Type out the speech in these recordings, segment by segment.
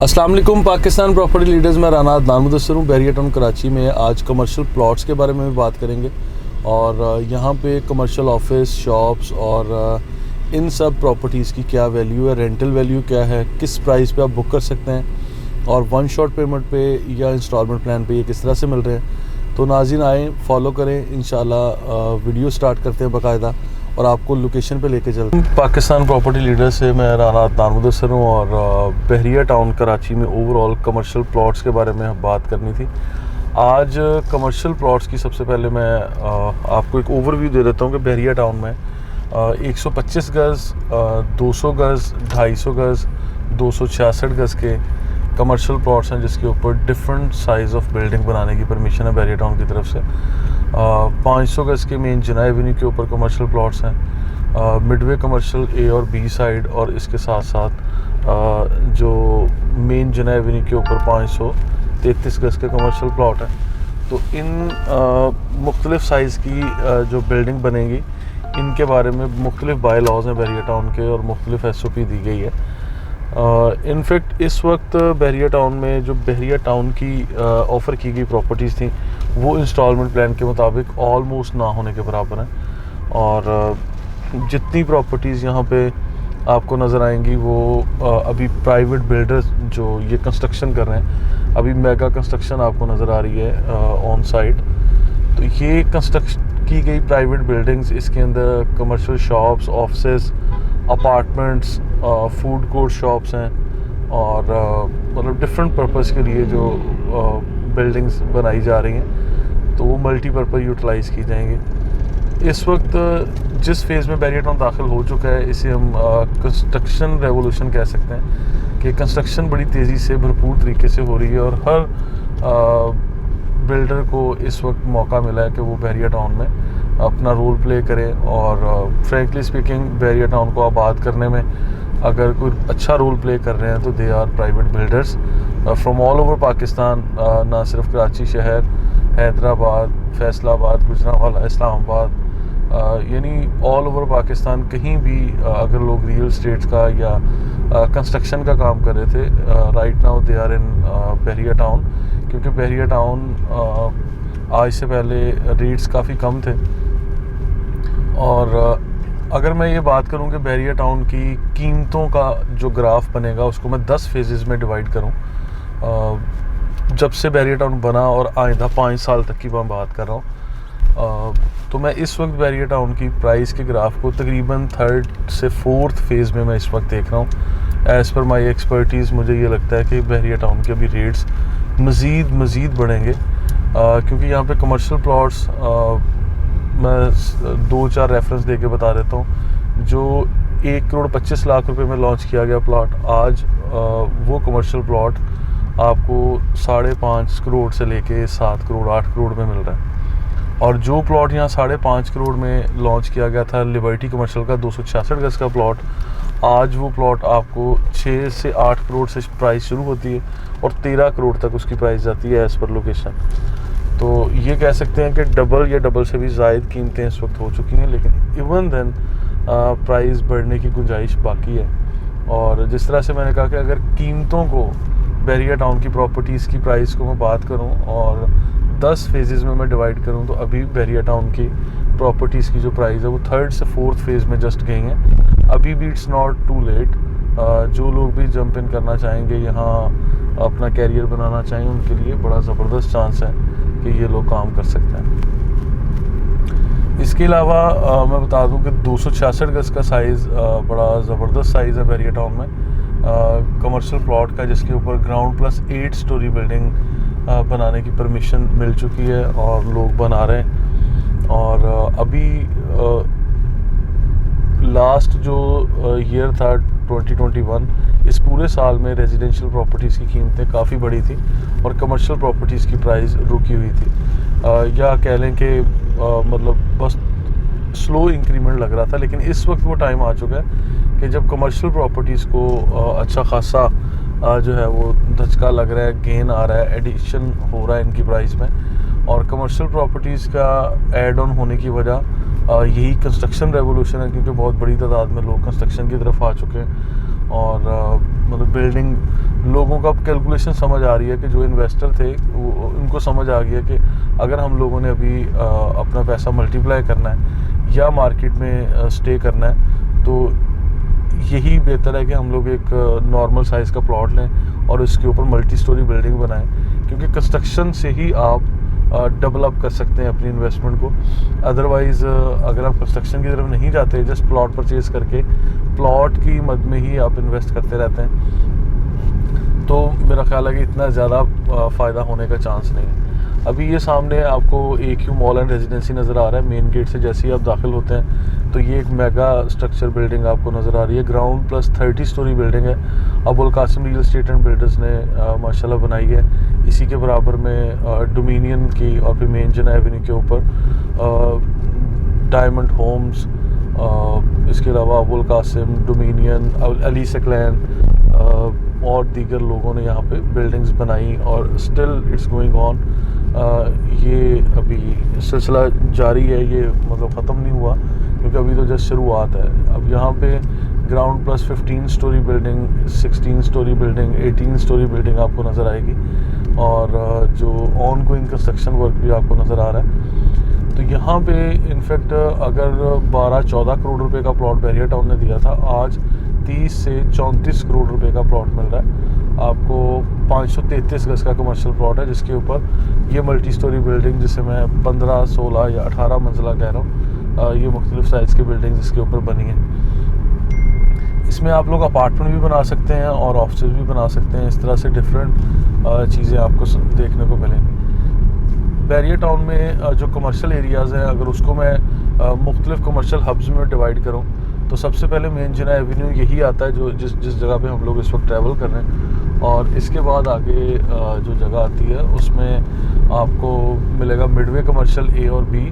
अस्सलाम वालेकुम Pakistan property leaders में राना अदनान मुदस्सिर हूँ। बहरिया टाउन कराची में आज कमर्शियल प्लॉट्स के बारे में भी बात करेंगे और यहाँ पे कमर्शियल ऑफिस शॉप्स और इन सब प्रॉपर्टीज़ की क्या वैल्यू है, रेंटल वैल्यू क्या है, किस प्राइस पे आप बुक कर सकते हैं और वन शॉट पेमेंट पे या इंस्टॉलमेंट प्लान पे ये किस तरह से मिल रहे हैं। तो नाज़रीन आएँ, फॉलो करें, इंशाल्लाह वीडियो स्टार्ट करते हैं बाकायदा और आपको लोकेशन पे लेके चलते हैं। पाकिस्तान प्रॉपर्टी लीडर से मैं राना अदनान मुदस्सिर हूँ और बहरिया टाउन कराची में ओवरऑल कमर्शियल प्लॉट्स के बारे में बात करनी थी। आज कमर्शियल प्लॉट्स की सबसे पहले मैं आपको एक ओवरव्यू दे देता हूँ कि बहरिया टाउन में 125 गज़, 200 गज़, 250 गज़, 266 गज़ के कमर्शियल प्लॉट्स हैं जिसके ऊपर डिफरेंट साइज़ ऑफ बिल्डिंग बनाने की परमिशन है बहरिया टाउन की तरफ से। 500 गज़ के मेन जिना एवेन्यू के ऊपर कमर्शियल प्लॉट्स हैं, मिडवे कमर्शियल ए और बी साइड, और इसके साथ साथ जो मेन जिना एवेन्यू के ऊपर 533 गज़ के कमर्शियल प्लॉट हैं। तो इन मुख्तलिफ साइज़ की जो बिल्डिंग बनेगी इनके बारे में मुख्तलिफ बाय लॉज हैं बहरिया टाउन के और मुख्तलिफ SOP दी गई है। इनफैक्ट इस वक्त बहरिया टाउन में जो बहरिया टाउन की ऑफ़र की गई प्रॉपर्टीज़ थी वो इंस्टॉलमेंट प्लान के मुताबिक ऑलमोस्ट ना होने के बराबर हैं और जितनी प्रॉपर्टीज़ यहाँ पे आपको नज़र आएंगी वो अभी प्राइवेट बिल्डर्स जो ये कंस्ट्रक्शन कर रहे हैं, अभी मेगा कंस्ट्रक्शन आपको नज़र आ रही है ऑन साइट। तो ये कंस्ट्रक्शन की गई प्राइवेट बिल्डिंग्स, इसके अंदर commercial shops, offices, apartments, food court shops हैं और मतलब डिफरेंट पर्पस के लिए जो बिल्डिंग्स बनाई जा रही हैं तो वो मल्टीपर्पज़ यूटिलाइज़ की जाएंगी। इस वक्त जिस फेज़ में बहरिया टाउन दाखिल हो चुका है इसे हम कंस्ट्रक्शन रेवोल्यूशन कह सकते हैं कि कंस्ट्रक्शन बड़ी तेज़ी से भरपूर तरीके से हो रही है और हर बिल्डर को इस वक्त मौका मिला है कि वो बहरिया टाउन में अपना रोल प्ले करें और फ्रैंकली स्पीकिंग बहरिया टाउन को आबाद करने में अगर कोई अच्छा रोल प्ले कर रहे हैं तो they are private builders from all over Pakistan, ना सिर्फ कराची शहर, हैदराबाद, फैसलाबाद, गुजरांवाला, इस्लामाबाद, यानी ऑल ओवर पाकिस्तान कहीं भी अगर लोग रियल इस्टेट्स का या कंस्ट्रक्शन का काम कर रहे थे right now they are in Bahria town, क्योंकि बहरिया टाउन आज से पहले रेट्स काफ़ी कम थे। और अगर मैं ये बात करूं कि बहरिया टाउन की कीमतों का जो ग्राफ बनेगा उसको मैं 10 फेजेस में डिवाइड करूं, जब से बहरिया टाउन बना और आइंदा 5 साल तक की मैं बात कर रहा हूं, तो मैं इस वक्त बहरिया टाउन की प्राइस के ग्राफ को तकरीबन 3rd से 4th फेज़ में मैं इस वक्त देख रहा हूँ। एज़ पर माई एक्सपर्टीज़ मुझे ये लगता है कि बहरिया टाउन के अभी रेट्स मज़ीद बढ़ेंगे क्योंकि यहाँ पे कमर्शियल प्लॉट्स मैं 2-4 रेफरेंस दे के बता देता हूँ। जो 1 करोड़ 25 लाख रुपए में लॉन्च किया गया प्लॉट, आज वो कमर्शियल प्लॉट आपको 5.5 करोड़ से लेके 7 करोड़ 8 करोड़ में मिल रहा है। और जो प्लॉट यहाँ 5.5 करोड़ में लॉन्च किया गया था लिबर्टी कमर्शियल का 266 गज़ का प्लॉट, आज वो प्लॉट आपको 6 से 8 करोड़ से प्राइस शुरू होती है और 13 करोड़ तक उसकी प्राइस जाती है एज़ पर लोकेशन। तो ये कह सकते हैं कि डबल या डबल से भी ज़ायद कीमतें इस वक्त हो चुकी हैं, लेकिन इवन देन प्राइस बढ़ने की गुंजाइश बाकी है। और जिस तरह से मैंने कहा कि अगर कीमतों को बहरिया टाउन की प्रॉपर्टीज़ की प्राइस को मैं बात करूं और 10 फेजेस में मैं डिवाइड करूं तो अभी बहरिया टाउन की प्रॉपर्टीज़ की जो प्राइस है वो 3rd से 4th फेज़ में जस्ट गई हैं। अभी भी इट्स नॉट टू लेट। जो लोग भी जंप इन करना चाहेंगे, यहाँ अपना कैरियर बनाना चाहेंगे, उनके लिए बड़ा ज़बरदस्त चांस है कि ये लोग काम कर सकते हैं। इसके अलावा मैं बता दूं कि 266 गज़ का साइज़ बड़ा ज़बरदस्त साइज़ है बहरिया टाउन में कमर्शियल प्लॉट का, जिसके ऊपर ग्राउंड प्लस 8 स्टोरी बिल्डिंग बनाने की परमिशन मिल चुकी है और लोग बना रहे हैं। और अभी लास्ट जो ईयर था 2021, इस पूरे साल में रेजिडेंशियल प्रॉपर्टीज़ की कीमतें काफ़ी बढ़ी थी और कमर्शियल प्रॉपर्टीज़ की प्राइस रुकी हुई थी, या कह लें कि मतलब बस स्लो इंक्रीमेंट लग रहा था। लेकिन इस वक्त वो टाइम आ चुका है कि जब कमर्शियल प्रॉपर्टीज़ को अच्छा खासा जो है वो धचका लग रहा है, गेन आ रहा है, एडिशन हो रहा है इनकी प्राइस में, और कमर्शियल प्रॉपर्टीज़ का ऐड ऑन होने की वजह यही कंस्ट्रक्शन रेवोल्यूशन है, क्योंकि बहुत बड़ी तादाद में लोग कंस्ट्रक्शन की तरफ आ चुके हैं और मतलब बिल्डिंग लोगों का अब कैलकुलेशन समझ आ रही है कि जो इन्वेस्टर थे उनको समझ आ गया कि अगर हम लोगों ने अभी अपना पैसा मल्टीप्लाई करना है या मार्केट में स्टे करना है तो यही बेहतर है कि हम लोग एक नॉर्मल साइज़ का प्लॉट लें और उसके ऊपर मल्टी स्टोरी बिल्डिंग बनाएं, क्योंकि कंस्ट्रक्शन से ही आप डेवलप कर सकते हैं अपनी इन्वेस्टमेंट को। अदरवाइज़ अगर आप कंस्ट्रक्शन की तरफ नहीं जाते, जस्ट प्लॉट परचेज़ करके प्लॉट की मद में ही आप इन्वेस्ट करते रहते हैं, तो मेरा ख्याल है कि इतना ज़्यादा फ़ायदा होने का चांस नहीं है। अभी ये सामने आपको AQ मॉल एंड रेजिडेंसी नज़र आ रहा है। मेन गेट से जैसे ही आप दाखिल होते हैं तो ये एक मेगा स्ट्रक्चर बिल्डिंग आपको नज़र आ रही है। ग्राउंड प्लस 30 स्टोरी बिल्डिंग है। Abul Qasim real estate and builders ने माशाल्लाह बनाई है। इसी के बराबर में डोमिनियन की और फिर मेन जना एवेन्यू के ऊपर डायमंड होम्स, इसके अलावा अबुल कासिम, डोमिनियन, अली सकलैन और दीगर लोगों ने यहाँ पे बिल्डिंग्स बनाई और स्टिल इट्स गोइंग ऑन। ये अभी सिलसिला जारी है, ये मतलब ख़त्म नहीं हुआ क्योंकि अभी तो जस्ट शुरुआत है। अब यहाँ पे ground plus 15 story building, 16 story building, 18 story building आपको नज़र आएगी और जो ऑन गोइंग कंस्ट्रक्शन वर्क भी आपको नज़र आ रहा है। तो यहाँ पे इनफैक्ट अगर 12-14 करोड़ रुपए का प्लॉट बैरियर टाउन ने दिया था, आज 30 से 34 करोड़ रुपए का प्लॉट मिल रहा है आपको। 533 गज का कमर्शियल प्लॉट है जिसके ऊपर ये मल्टी स्टोरी बिल्डिंग, जिसे मैं 15, 16 या 18 मंजिला कह रहा हूँ, ये मुख्तलिफ साइज़ की बिल्डिंग इसके ऊपर बनी है। इसमें आप लोग अपार्टमेंट भी बना सकते हैं और ऑफिस भी बना सकते हैं। इस तरह से डिफरेंट चीज़ें आपको देखने को मिलेंगी। बैरियर टाउन में जो कमर्शियल एरियाज़ हैं, अगर उसको मैं मुख्तलिफ कमर्शियल हब्स में डिवाइड करूँ तो सबसे पहले मेन जिना एवेन्यू यही आता है जो जिस जगह पे हम लोग इस वक्त ट्रैवल कर रहे हैं। और इसके बाद आगे जो जगह आती है उसमें आपको मिलेगा मिडवे कमर्शियल A और B।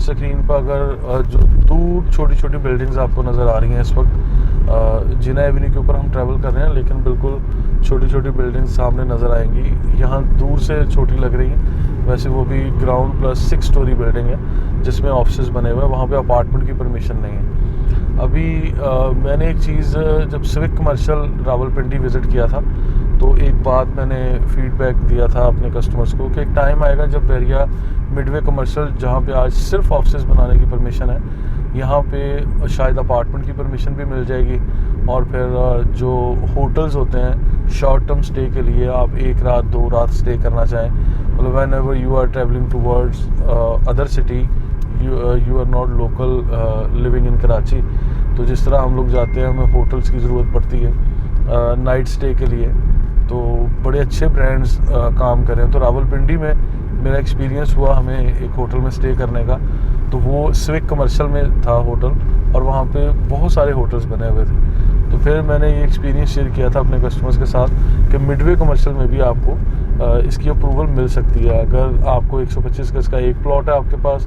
स्क्रीन पर अगर जो दूर छोटी छोटी बिल्डिंग्स आपको नज़र आ रही हैं इस वक्त जिना एवेन्यू के ऊपर हम ट्रैवल कर रहे हैं, लेकिन बिल्कुल छोटी छोटी बिल्डिंग्स सामने नज़र आएंगी। यहाँ दूर से छोटी लग रही हैं, वैसे वो भी ग्राउंड प्लस 6 स्टोरी बिल्डिंग है जिसमें ऑफिस बने हुए हैं। वहाँ पे अपार्टमेंट की परमिशन नहीं है। अभी मैंने एक चीज़ जब सिविक कमर्शियल रावलपिंडी विज़िट किया था तो एक बात मैंने फीडबैक दिया था अपने कस्टमर्स को कि एक टाइम आएगा जब बैरिया मिडवे कमर्शियल, जहाँ पे आज सिर्फ ऑफिस बनाने की परमिशन है, यहाँ पे शायद अपार्टमेंट की परमिशन भी मिल जाएगी। और फिर जो होटल्स होते हैं शॉर्ट टर्म स्टे के लिए, आप 1 रात 2 रात स्टे करना चाहें, मतलब whenever you are travelling towards other city, you are not local living in Karachi, तो जिस तरह हम लोग जाते हैं हमें होटल्स की ज़रूरत पड़ती है नाइट स्टे के लिए, तो बड़े अच्छे ब्रांड्स काम करें। तो रावलपिंडी में मेरा एक्सपीरियंस हुआ हमें एक होटल में स्टे करने का, तो वो सिविक कमर्शियल में था होटल और वहाँ पे बहुत सारे होटल्स बने हुए थे। तो फिर मैंने ये एक्सपीरियंस शेयर किया था अपने कस्टमर्स के साथ कि मिडवे कमर्शियल में भी आपको इसकी अप्रूवल मिल सकती है। अगर आपको 125 गज का एक प्लॉट है आपके पास,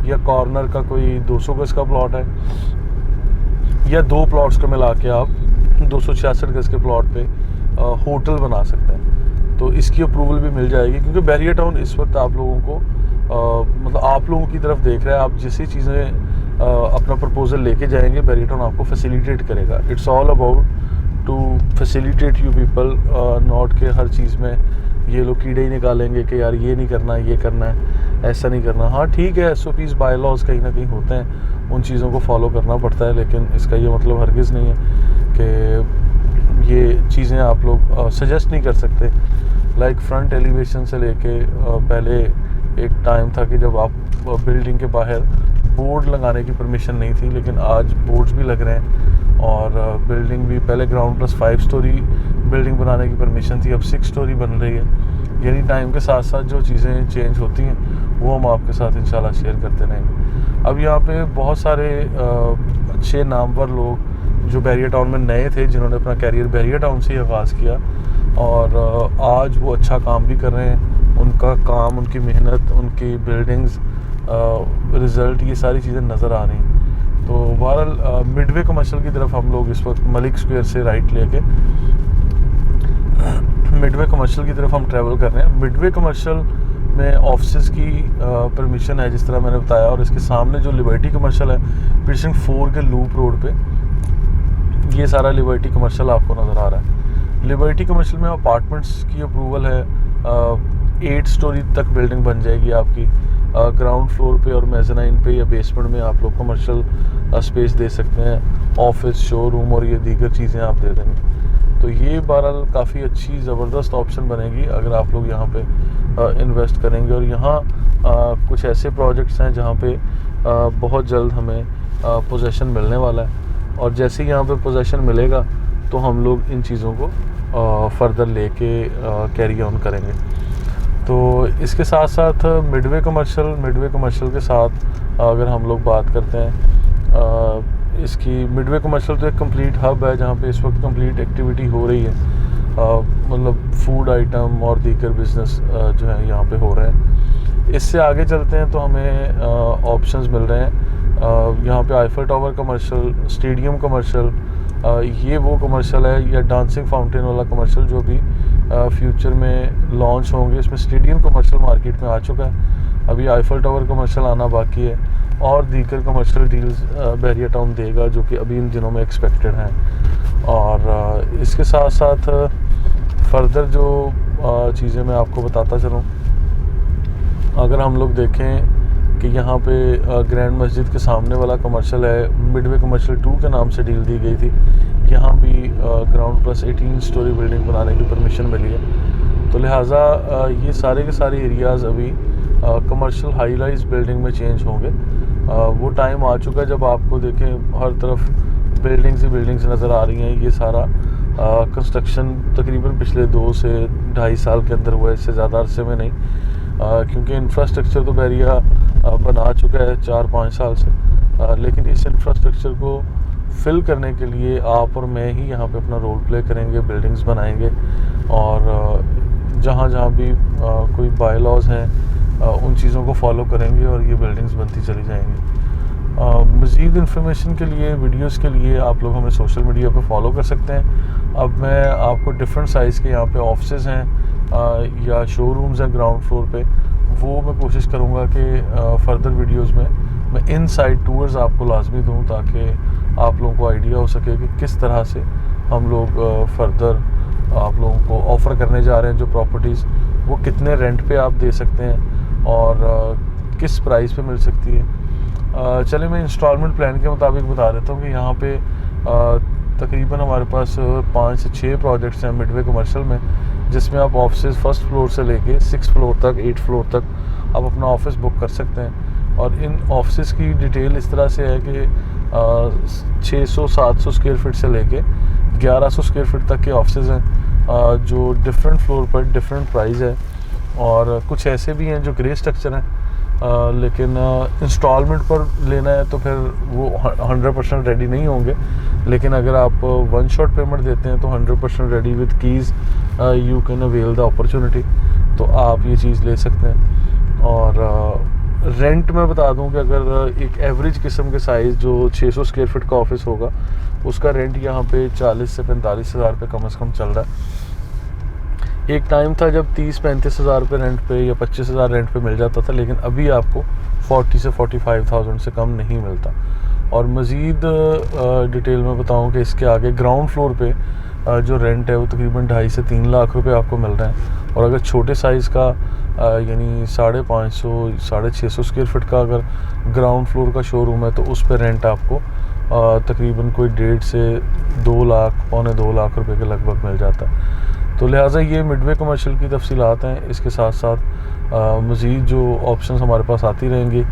या कॉर्नर का कोई 200 गज का प्लॉट है, या 2 प्लॉट्स को मिला के आप 266 गज के प्लॉट पे होटल बना सकते हैं, तो इसकी अप्रूवल भी मिल जाएगी। क्योंकि बैरियर टाउन इस वक्त आप लोगों को मतलब आप लोगों की तरफ देख रहा है। आप जिस चीज़ें अपना प्रपोजल लेके जाएंगे बैरियर टाउन आपको फैसिलिटेट करेगा। It's all about to facilitate you people, not के हर चीज़ में ये लोग कीड़े ही निकालेंगे कि यार ये नहीं करना है, ये करना है, ऐसा नहीं करना। हाँ ठीक है, SOPs बाय लॉज कहीं ना कहीं होते हैं, उन चीज़ों को फॉलो करना पड़ता है, लेकिन इसका ये मतलब हरगिज़ नहीं है कि ये चीज़ें आप लोग सजेस्ट नहीं कर सकते। लाइक फ्रंट एलिवेशन से लेके पहले एक टाइम था कि जब आप बिल्डिंग के बाहर बोर्ड लगाने की परमिशन नहीं थी, लेकिन आज बोर्ड्स भी लग रहे हैं और बिल्डिंग भी, पहले ग्राउंड प्लस 5 स्टोरी बिल्डिंग बनाने की परमिशन थी, अब 6 स्टोरी बन रही है। यानी टाइम के साथ साथ जो चीज़ें चेंज होती हैं वो हम आपके साथ इंशाल्लाह शेयर करते रहेंगे। अब यहाँ पे बहुत सारे अच्छे नामवर लोग जो बैरियर टाउन में नए थे, जिन्होंने अपना कैरियर बैरियर टाउन से ही आगाज़ किया और आज वो अच्छा काम भी कर रहे हैं। उनका काम, उनकी मेहनत, उनकी बिल्डिंग्स, रिज़ल्ट, ये सारी चीज़ें नज़र आ रही हैं। तो बहरहाल मिडवे कमर्शियल की तरफ हम लोग इस वक्त मलिक स्क्वायर से राइट लेके मिडवे कमर्शियल की तरफ हम ट्रैवल कर रहे हैं। मिडवे कमर्शियल में ऑफिस की परमिशन है जिस तरह मैंने बताया, और इसके सामने जो लिबर्टी कमर्शियल है प्रीसिंक्ट 4 के लूप रोड पे, ये सारा लिबर्टी कमर्शियल आपको नज़र आ रहा है। लिबर्टी कमर्शियल में अपार्टमेंट्स की अप्रूवल है, 8 स्टोरी तक बिल्डिंग बन जाएगी आपकी। ग्राउंड फ्लोर पे और मेज़नाइन पे या बेसमेंट में आप लोग कमर्शियल स्पेस दे सकते हैं, ऑफिस, शोरूम और ये दीगर चीज़ें आप दे देंगे। तो ये बहरहाल काफ़ी अच्छी ज़बरदस्त ऑप्शन बनेगी अगर आप लोग यहाँ पे इन्वेस्ट करेंगे। और यहाँ कुछ ऐसे प्रोजेक्ट्स हैं जहाँ पे बहुत जल्द हमें पोजेसन मिलने वाला है, और जैसे ही यहाँ पे पोजेसन मिलेगा तो हम लोग इन चीज़ों को फर्दर लेके कैरी ऑन करेंगे। तो इसके साथ साथ मिडवे कमर्शियल के साथ अगर हम लोग बात करते हैं, इसकी मिडवे कमर्शियल तो एक कंप्लीट हब है जहाँ पे इस वक्त कंप्लीट एक्टिविटी हो रही है, मतलब फूड आइटम और दीगर बिज़नेस जो है यहाँ पे हो रहे हैं। इससे आगे चलते हैं तो हमें ऑप्शंस मिल रहे हैं यहाँ पे Eiffel tower commercial, stadium commercial, ये वो कमर्शियल है, या डांसिंग फाउंटेन वाला कमर्शियल जो भी फ्यूचर में लॉन्च होंगे। इसमें स्टेडियम कमर्शियल मार्केट में आ चुका है, अभी आईफल टावर कमर्शियल आना बाकी है, और दीगर कमर्शियल डील्स बहरिया टाउन देगा जो कि अभी इन दिनों में एक्सपेक्टेड हैं। और इसके साथ साथ फर्दर जो चीज़ें मैं आपको बताता चलूँ, अगर हम लोग देखें कि यहाँ पे ग्रैंड मस्जिद के सामने वाला कमर्शियल है, मिडवे कमर्शियल 2 के नाम से डील दी गई थी, यहाँ भी ग्राउंड प्लस 18 स्टोरी बिल्डिंग बनाने की परमिशन मिली है। तो लिहाजा ये सारे के सारे एरियाज़ अभी कमर्शियल हाई राइज बिल्डिंग में चेंज होंगे। वो टाइम आ चुका है जब आपको देखें हर तरफ बिल्डिंग्स ही बिल्डिंग्स नज़र आ रही हैं। ये सारा कंस्ट्रक्शन तकरीबन पिछले 2 से 2.5 साल के अंदर हुआ है, इससे ज़्यादा अरसे में नहीं, क्योंकि इंफ्रास्ट्रक्चर तो बहरिया बना चुका है 4-5 साल से, लेकिन इस इंफ्रास्ट्रक्चर को फिल करने के लिए आप और मैं ही यहाँ पे अपना रोल प्ले करेंगे, बिल्डिंग्स बनाएंगे, और जहाँ जहाँ भी कोई बाय लॉज हैं उन चीज़ों को फॉलो करेंगे और ये बिल्डिंग्स बनती चली जाएंगी। मज़ीद इन्फॉर्मेशन के लिए, वीडियोस के लिए आप लोग हमें सोशल मीडिया पे फॉलो कर सकते हैं। अब मैं आपको डिफरेंट साइज़ के यहाँ पे ऑफिसेज़ हैं या शोरूम्स हैं ग्राउंड फ्लोर पे, वो मैं कोशिश करूँगा कि फर्दर वीडियोस में मैं इन साइड टूर्स आपको लाजमी दूँ, ताकि आप लोगों को आइडिया हो सके कि किस तरह से हम लोग फर्दर आप लोगों को ऑफ़र करने जा रहे हैं जो प्रॉपर्टीज़, वो कितने रेंट पे आप दे सकते हैं और किस प्राइस पे मिल सकती है। चलिए मैं इंस्टॉलमेंट प्लान के मुताबिक बता देता हूँ कि यहाँ पे तकरीबन हमारे पास 5 से 6 प्रोजेक्ट्स हैं मिडवे कमर्शियल में, जिसमें आप ऑफिस फर्स्ट फ्लोर से लेके 6 फ्लोर तक, 8 फ्लोर तक आप अपना ऑफिस बुक कर सकते हैं। और इन ऑफिस की डिटेल इस तरह से है कि 600-700 स्क्वायर फीट से लेके 1100 स्क्वायर फीट तक के ऑफिस हैं, जो डिफरेंट फ्लोर पर डिफरेंट प्राइस है, और कुछ ऐसे भी हैं जो ग्रे स्ट्रक्चर हैं, लेकिन इंस्टॉलमेंट पर लेना है तो फिर वो 100% रेडी नहीं होंगे, लेकिन अगर आप 1 शॉट पेमेंट देते हैं तो 100% ready with keys you can avail the opportunity, तो आप ये चीज़ ले सकते हैं। और रेंट में बता दूं कि अगर एक एवरेज किस्म के साइज़ जो 600 स्क्वायर फीट का ऑफिस होगा, उसका रेंट यहाँ पे 40 से 45 हज़ार रुपये कम से कम चल रहा है। एक टाइम था जब 30-35 हज़ार रुपये रेंट पे या 25 हज़ार रेंट पे मिल जाता था, लेकिन अभी आपको 40 से 45,000 से कम नहीं मिलता। और मज़ीद डिटेल में बताऊं कि इसके आगे ग्राउंड फ्लोर पे जो रेंट है वो तकरीबन 2.5 से 3 लाख रुपए आपको मिल रहे हैं। और अगर छोटे साइज़ का यानी 550-650 स्क्वायर फीट का अगर ग्राउंड फ्लोर का शोरूम है तो उस पर रेंट आपको तकरीबन कोई 1.5 से 2 लाख, पौने 2 लाख रुपए के लगभग मिल जाता है। तो लिहाजा ये मिडवे कमर्शियल की तफसीलात हैं। इसके साथ साथ मज़ीद जो ऑप्शंस हमारे पास आती रहेंगी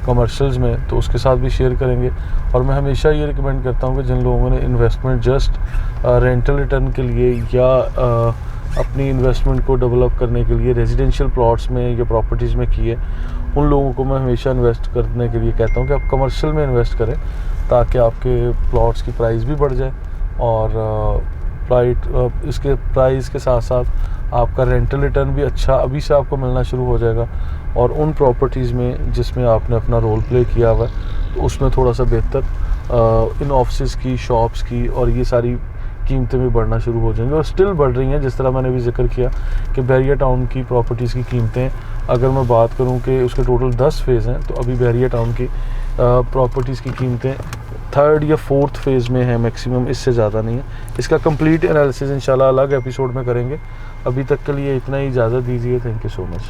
कमर्शियल्स में, तो उसके साथ भी शेयर करेंगे। और मैं हमेशा ये रिकमेंड करता हूँ कि जिन लोगों ने इन्वेस्टमेंट जस्ट रेंटल रिटर्न के लिए या अपनी इन्वेस्टमेंट को डेवलप करने के लिए रेजिडेंशियल प्लॉट्स में या प्रॉपर्टीज़ में की है, उन लोगों को मैं हमेशा इन्वेस्ट करने के लिए कहता हूँ कि आप कमर्शियल में इन्वेस्ट करें, ताकि आपके प्लॉट्स की प्राइस भी बढ़ जाए और इसके प्राइस के साथ साथ आपका रेंटल रिटर्न भी अच्छा अभी से आपको मिलना शुरू हो जाएगा। और उन प्रॉपर्टीज़ में जिसमें आपने अपना रोल प्ले किया हुआ है तो उसमें थोड़ा सा बेहतर इन ऑफिस की, शॉप्स की और ये सारी कीमतें भी बढ़ना शुरू हो जाएंगी और स्टिल बढ़ रही हैं। जिस तरह मैंने भी जिक्र किया कि बहरिया टाउन की प्रॉपर्टीज़ की कीमतें, अगर मैं बात करूं कि उसके टोटल 10 फेज़ हैं, तो अभी बहरिया टाउन की प्रॉपर्टीज़ की कीमतें 3rd या 4th फेज़ में है मैक्सिमम, इससे ज़्यादा नहीं है। इसका कंप्लीट एनालिसिस इंशाल्लाह अलग एपिसोड में करेंगे। अभी तक के लिए इतना ही, इजाज़त दीजिए। Thank you so much.